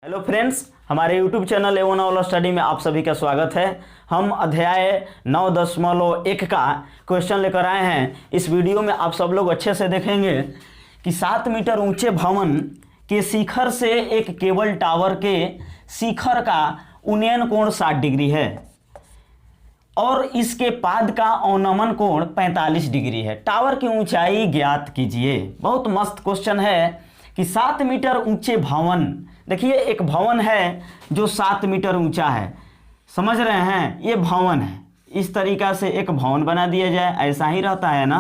Hello friends, हमारे YouTube channel A1 all study में आप सभी का स्वागत है। हम अध्याय 9.1 का क्वेश्चन लेकर आए हैं। इस वीडियो में आप सब लोग अच्छे से देखेंगे कि 7 मीटर ऊंचे भवन के शिखर से एक केबल टावर के शिखर का उन्नयन कोण 60 डिग्री है और इसके पाद का अवनमन कोण 45 डिग्री है। टावर की ऊंचाई ज्ञात कीजिए। बहुत मस्त क्वेश्चन है कि 7 मीटर ऊंचे भवन, देखिए एक भवन है जो 7 मीटर ऊंचा है, समझ रहे हैं, ये भवन है। इस तरीका से एक भवन बना दिया जाए, ऐसा ही रहता है ना।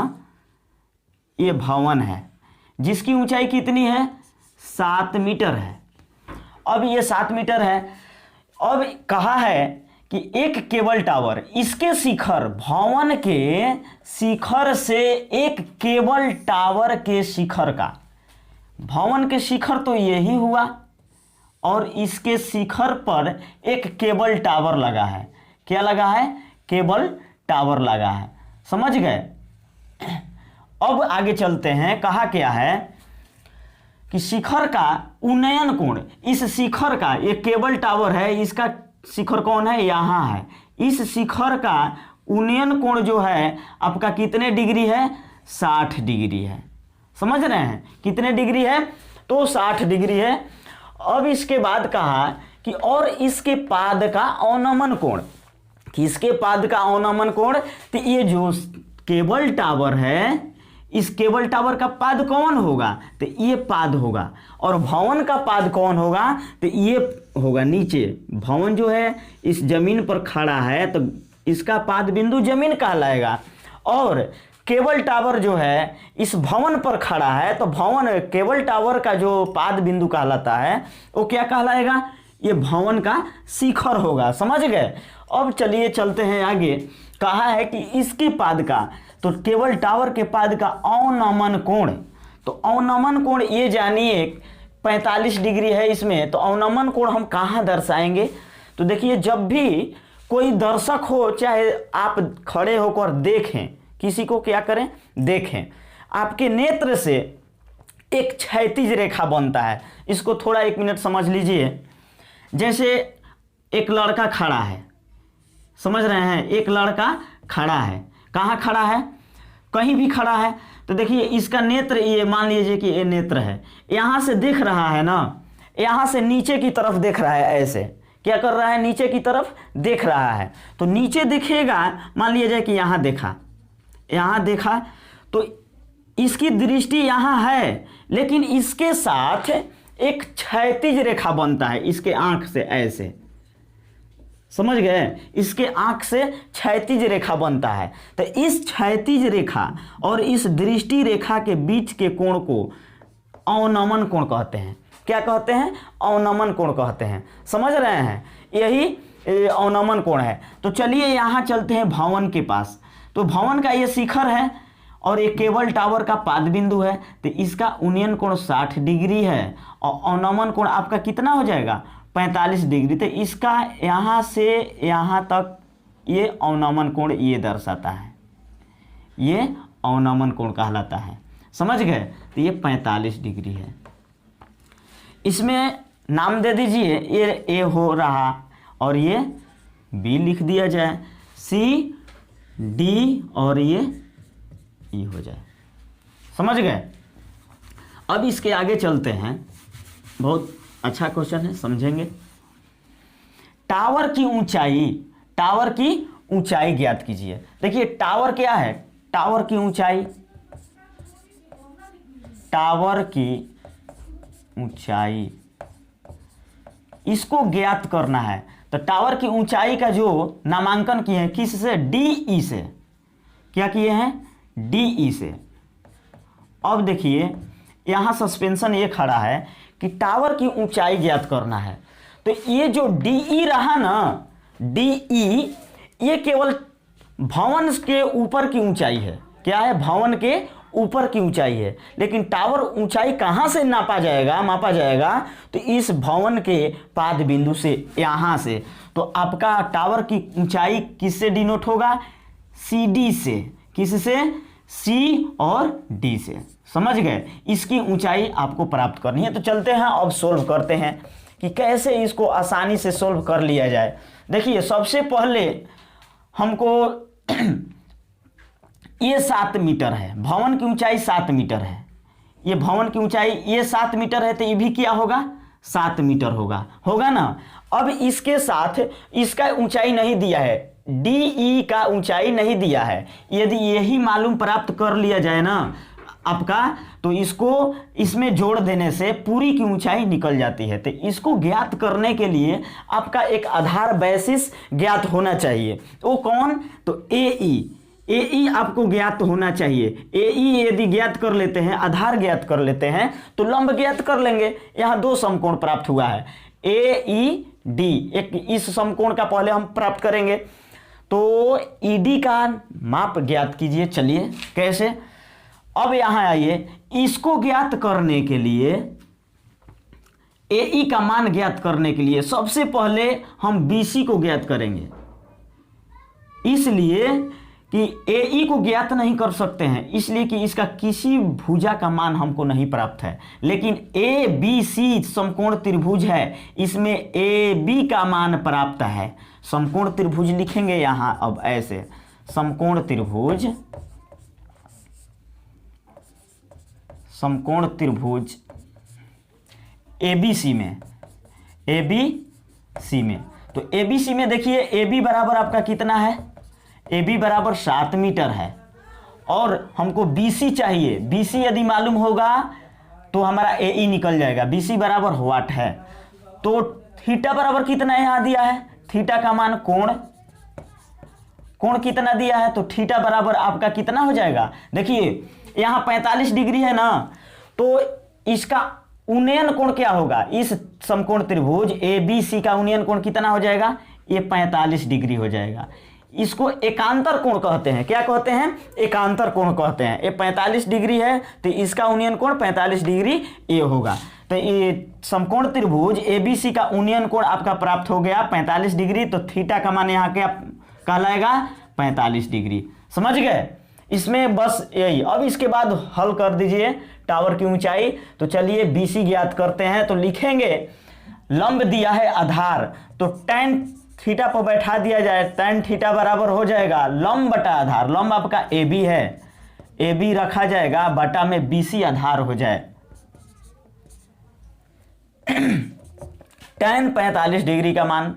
ये भवन है जिसकी ऊंचाई कितनी है, 7 मीटर है। अब ये 7 मीटर है। अब कहा है कि एक केबल टावर, इसके शिखर, भवन के शिखर से एक केबल टावर के शिखर का, भवन के शिखर तो यही हुआ और इसके शिखर पर एक केबल टावर लगा है। क्या लगा है? केबल टावर लगा है। समझ गए? अब आगे चलते हैं। कहा क्या है कि शिखर का उन्नयन कोण, इस शिखर का, ये केबल टावर है, इसका शिखर कौन है, यहाँ है। इस शिखर का उन्नयन कोण जो है आपका कितने डिग्री है, 60 डिग्री है। समझ रहे हैं कितने डिग्री है, तो 60 डिग्री है। अब इसके बाद कहा कि और इसके पाद का अवनमन कोण, किसके पाद का अवनमन कोण, तो ये जो केबल टावर है, इस केबल टावर का पाद कौन होगा, तो ये पाद होगा। और भवन का पाद कौन होगा, तो ये होगा नीचे। भवन जो है इस जमीन पर खड़ा है तो इसका पाद बिंदु जमीन कहलाएगा। और केबल टावर जो है इस भवन पर खड़ा है तो भवन, केबल टावर का जो पाद बिंदु कहलाता है वो क्या कहलाएगा, ये भवन का शिखर होगा। समझ गए? अब चलिए चलते हैं आगे। कहा है कि इसकी पाद का, तो केबल टावर के पाद का अवनमन कोण, तो अवनमन कोण ये जानिए 45 डिग्री है इसमें। तो अवनमन कोण हम कहाँ दर्शाएंगे, तो देखिए जब भी कोई दर्शक हो, चाहे आप खड़े होकर देखें, किसी को क्या करें, देखें, आपके नेत्र से एक क्षैतिज रेखा बनता है। इसको थोड़ा 1 मिनट समझ लीजिए। जैसे एक लड़का खड़ा है, समझ रहे हैं, एक लड़का खड़ा है, कहाँ खड़ा है, कहीं भी खड़ा है। तो देखिए इसका नेत्र, ये मान लीजिए कि ये नेत्र है, यहाँ से देख रहा है ना, यहाँ से नीचे की तरफ देख रहा है, ऐसे क्या कर रहा है, नीचे की तरफ देख रहा है। तो नीचे दिखेगा, मान लीजिए कि यहाँ देखा, यहाँ देखा, तो इसकी दृष्टि यहाँ है, लेकिन इसके साथ एक क्षैतिज रेखा बनता है इसके आंख से, ऐसे, समझ गए, इसके आंख से क्षैतिज रेखा बनता है। तो इस क्षैतिज रेखा और इस दृष्टि रेखा के बीच के कोण को अवनमन कोण कहते हैं। क्या कहते हैं? अवनमन कोण कहते हैं। समझ रहे हैं, यही अवनमन कोण है। तो चलिए यहाँ चलते हैं भवन के पास। तो भवन का ये शिखर है और एक केबल टावर का पाद बिंदु है, तो इसका उन्नयन कोण 60 डिग्री है और अवनमन कोण आपका कितना हो जाएगा, 45 डिग्री। तो इसका यहाँ से यहाँ तक ये अवनमन कोण ये दर्शाता है, ये अवनमन कोण कहलाता है। समझ गए? तो ये 45 डिग्री है। इसमें नाम दे दीजिए, ये ए हो रहा और ये बी लिख दिया जाए, सी डी और ये ई हो जाए। समझ गए? अब इसके आगे चलते हैं। बहुत अच्छा क्वेश्चन है, समझेंगे। टावर की ऊंचाई, टावर की ऊंचाई ज्ञात कीजिए। देखिए टावर क्या है, टावर की ऊंचाई, टावर की ऊंचाई इसको ज्ञात करना है। तो टावर की ऊंचाई का जो नामांकन किए हैं, किस से, डी से, क्या किए हैं, डी से। अब देखिए यहां सस्पेंशन ये खड़ा है कि टावर की ऊंचाई ज्ञात करना है। तो ये जो डी रहा ना, डी ये केवल भवन के ऊपर की ऊंचाई है। क्या है? भवन के ऊपर की ऊंचाई है। लेकिन टावर ऊंचाई कहां से नापा जाएगा, मापा जाएगा, तो इस भवन के पाद बिंदु से, यहां से। तो आपका टावर की ऊंचाई किससे डिनोट होगा, सी डी से। किससे? सी और डी से। समझ गए? इसकी ऊंचाई आपको प्राप्त करनी है। तो चलते हैं अब सोल्व करते हैं। कि कैसे इसको आसानी से सोल्व कर लिया जाए। देखिए सबसे पहले हमको ये 7 मीटर है, भवन की ऊंचाई 7 मीटर है, ये भवन की ऊंचाई ये 7 मीटर है, तो ये भी क्या होगा 7 मीटर होगा ना। अब इसके साथ इसका ऊंचाई नहीं दिया है, डी का ऊंचाई नहीं दिया है। यदि यही मालूम प्राप्त कर लिया जाए ना आपका, तो इसको इसमें जोड़ देने से पूरी की ऊंचाई निकल जाती है। तो इसको ज्ञात करने के लिए आपका एक आधार बेसिस ज्ञात होना चाहिए। वो कौन, तो ए आपको ज्ञात होना चाहिए। ए यदि ज्ञात कर लेते हैं, आधार ज्ञात कर लेते हैं, तो लंब ज्ञात कर लेंगे। यहाँ 2 समकोण प्राप्त हुआ है, ए डी। एक इस समकोण का पहले हम प्राप्त करेंगे, तो ईडी का माप ज्ञात कीजिए। चलिए कैसे, अब यहां आइए, इसको ज्ञात करने के लिए, ए का मान ज्ञात करने के लिए सबसे पहले हम बीसी को ज्ञात करेंगे, इसलिए कि ए को ज्ञात नहीं कर सकते हैं, इसलिए कि इसका किसी भुजा का मान हमको नहीं प्राप्त है। लेकिन ए बी सी समकोण त्रिभुज है, इसमें ए बी का मान प्राप्त है। समकोण त्रिभुज लिखेंगे यहां अब ऐसे, समकोण त्रिभुज एबीसी में, तो एबीसी में देखिए ए बी बराबर आपका कितना है, ए बी बराबर 7 मीटर है, और हमको बीसी चाहिए। बीसी यदि मालूम होगा तो हमारा ए निकल जाएगा। बीसी बराबर वाट है, तो थीटा बराबर कितना यहाँ दिया है, थीटा का मान कोण कितना दिया है, तो थीटा बराबर आपका कितना हो जाएगा। देखिए यहाँ 45 डिग्री है ना, तो इसका उन्नयन कोण क्या होगा, इस समकोण त्रिभुज ए बी सी का उन्नयन कोण कितना हो जाएगा, ये 45 डिग्री हो जाएगा। इसको एकांतर कोण कहते हैं। क्या कहते हैं, एकांतर कोण कहते हैं। ये 45 डिग्री है, तो इसका उन्नयन कोण 45 डिग्री ये होगा। तो ये समकोण त्रिभुज एबीसी का उन्नयन कोण आपका प्राप्त हो गया 45 डिग्री, तो थीटा का मान यहाँ क्या कहलाएगा, 45 डिग्री। समझ गए, इसमें बस यही। अब इसके बाद हल कर दीजिए टावर की ऊंचाई। तो चलिए बीसी ज्ञात करते हैं, तो लिखेंगे लंब दिया है आधार, तो tan थीटा पर बैठा दिया जाए, tan थीटा बराबर हो जाएगा लंब बटा आधार। लंब आपका ए बी है, ए बी रखा जाएगा बटा में बीसी आधार हो जाए। tan 45 डिग्री का मान,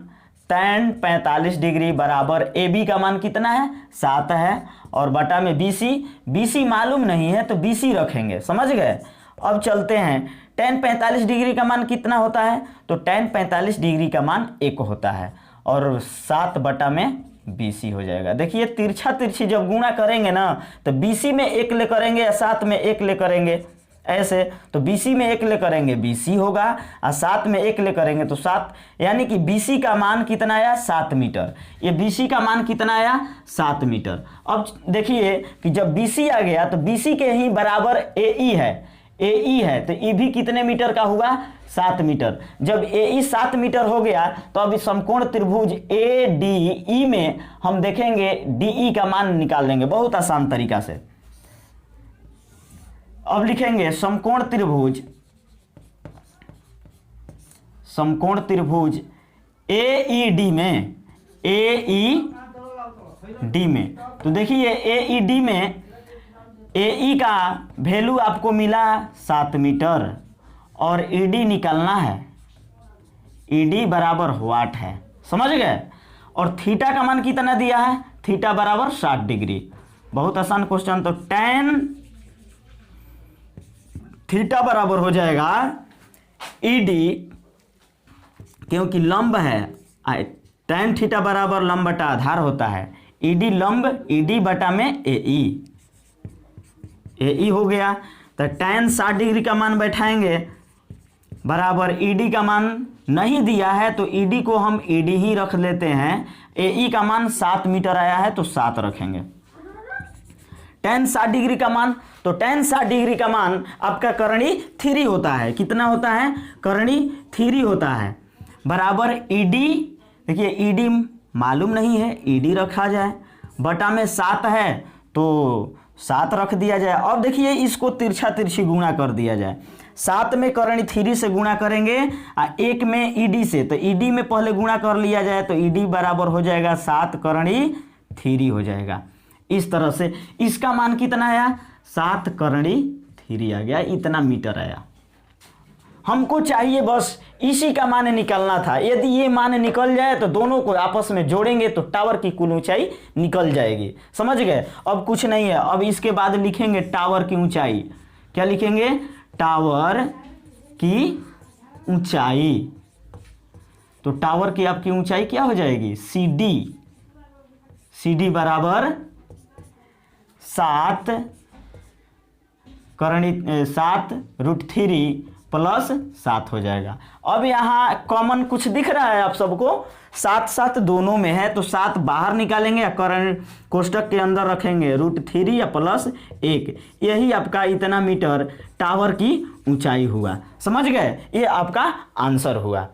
tan 45 डिग्री बराबर ए बी का मान कितना है, 7 है, और बटा में बीसी मालूम नहीं है तो बीसी रखेंगे। समझ गए। अब चलते हैं, tan 45 डिग्री का मान कितना होता है, तो tan 45 डिग्री का मान 1 होता है, और 7 बटा में बीसी हो जाएगा। देखिए तिरछा तिरछी जब गुणा करेंगे ना, तो बीसी में 1 ले करेंगे या 7 में 1 ले करेंगे ऐसे, तो बीसी में 1 ले करेंगे बीसी होगा, और 7 में 1 ले करेंगे तो 7, यानी कि बीसी का मान कितना आया, 7 मीटर। ये बीसी का मान कितना आया, 7 मीटर। अब देखिए कि जब बीसी आ गया तो बीसी के ही बराबर ए है, तो ई भी कितने मीटर का हुआ, 7 मीटर। जब ए 7 मीटर हो गया, तो अब इस समकोण त्रिभुज ए डी ई में हम देखेंगे डी का मान निकाल लेंगे बहुत आसान तरीका से। अब लिखेंगे समकोण त्रिभुज ए डी में, तो देखिए ए डी में ए का वैल्यू आपको मिला 7 मीटर, और ईडी निकालना है, ईडी बराबर वाट है। समझ गए। और थीटा का मान कितना दिया है, थीटा बराबर 60 डिग्री। बहुत आसान क्वेश्चन। तो tan थीटा बराबर हो जाएगा ईडी, क्योंकि लंब है, tan थीटा बराबर लंब बटा आधार होता है, ईडी लंब, ईडी बटा में ए हो गया। तो tan 60 डिग्री का मान बैठाएंगे बराबर ईडी का मान नहीं दिया है, तो ईडी को हम ईडी ही रख लेते हैं। ए का मान 7 मीटर आया है, तो 7 रखेंगे। tan 60 डिग्री का मान, तो tan 60 डिग्री का मान आपका करणी 3 होता है। कितना होता है, करणी 3 होता है, बराबर ईडी। देखिए ईडी मालूम नहीं है, ईडी रखा जाए, बटा में 7 है तो 7 रख दिया जाए। अब देखिए इसको तिरछा तिरछी गुणा कर दिया जाए। 7 में करणी 3 से गुणा करेंगे और 1 में ईडी से, तो ईडी में पहले गुणा कर लिया जाए तो ईडी बराबर हो जाएगा 7 करणी 3 हो जाएगा। इस तरह से इसका मान कितना आया, 7 करणी 3 आ गया, इतना मीटर आया। हमको चाहिए बस इसी का मान निकालना था। यदि ये मान निकल जाए तो दोनों को आपस में जोड़ेंगे तो टावर की कुल ऊंचाई निकल जाएगी। समझ गए? अब कुछ नहीं है, अब इसके बाद लिखेंगे टावर की ऊंचाई। क्या लिखेंगे? टावर की ऊंचाई। तो टावर की आपकी ऊंचाई क्या हो जाएगी, सी डी बराबर 7 √3 प्लस 7 हो जाएगा। अब यहाँ कॉमन कुछ दिख रहा है आप सबको, 7 दोनों में है, तो 7 बाहर निकालेंगे या करण कोष्टक के अंदर रखेंगे, √3 या प्लस 1। यही आपका इतना मीटर टावर की ऊंचाई हुआ। समझ गए? ये आपका आंसर हुआ।